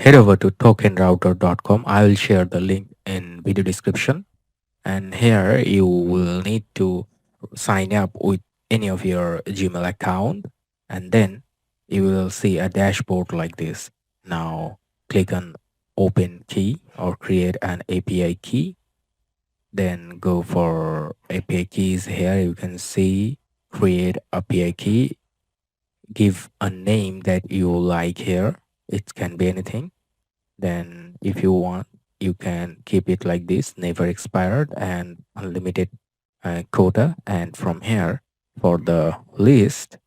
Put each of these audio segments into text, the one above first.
head over to tokenrouter.com. I will share the link in video description, and here you will need to sign up with any of your Gmail account, and then you will see a dashboard like this. Now click on open key or create an API key, then go for API keys. Here you can see create API key, give a name that you like. Here it can be anything. Then if you want, you can keep it like this, never expired and unlimited quota. And from here, for the list,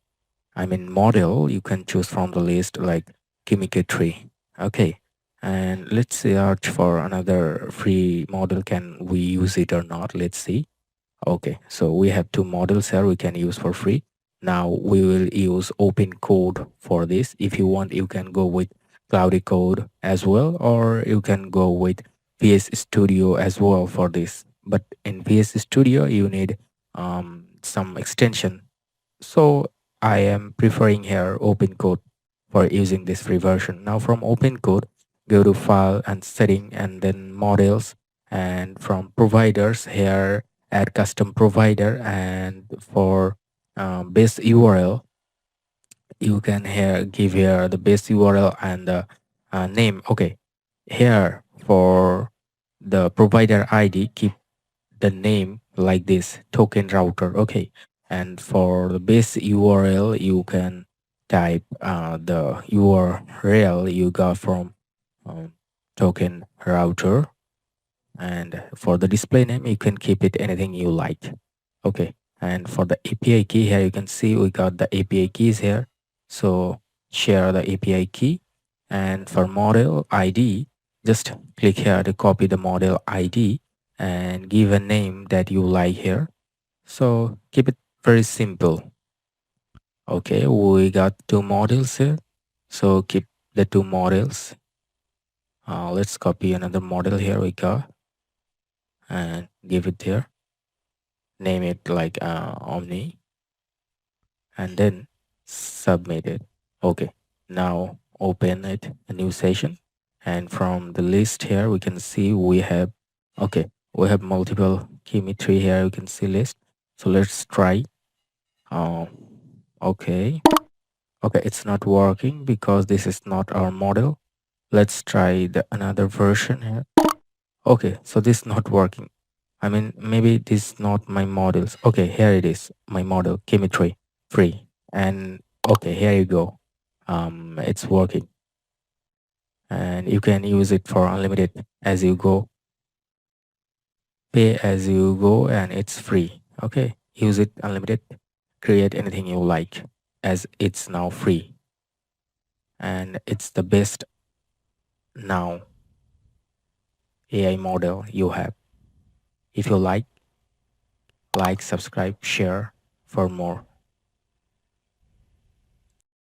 I mean model, you can choose from the list like Kimi K3. Okay, and let's search for another free model. Can we use it or not? Let's see. Okay, so we have two models here we can use for free. Now we will use OpenCode for this. If you want, you can go with Cloudy Code as well, or you can go with VS Studio as well for this. But in VS Studio, you need some extension. So I am preferring here OpenCode for using this free version. Now from OpenCode, go to File and Setting, and then Models, and from Providers here add custom provider, and for base URL you can here give here the base URL and the name. Okay, here for the provider ID, keep the name like this, token router. Okay, and for the base URL you can type the URL you got from um, token router, and for the display name you can keep it anything you like. Okay, and for the API key, here you can see we got the API keys here, so share the API key. And for model ID, just click here to copy the model ID and give a name that you like here, so keep it very simple. Okay, we got two models here, so keep the two models. Let's copy another model here we got and give it here, name it like Omni, and then submit it. Okay, now open it, a new session, and from the list here we can see we have, okay, we have multiple Kimi 3 here, you can see list. So let's try. um okay, okay, it's not working because this is not our model. Let's try the another version here. Okay, so this is not working. I mean, maybe this is not my models. Okay, here it is, my model Kimi 3 free. And okay, here you go. It's working, and you can use it for unlimited as you go, pay as you go, and it's free. Okay, use it unlimited, create anything you like, as it's now free, and it's the best now AI model you have. If you like, subscribe, share for more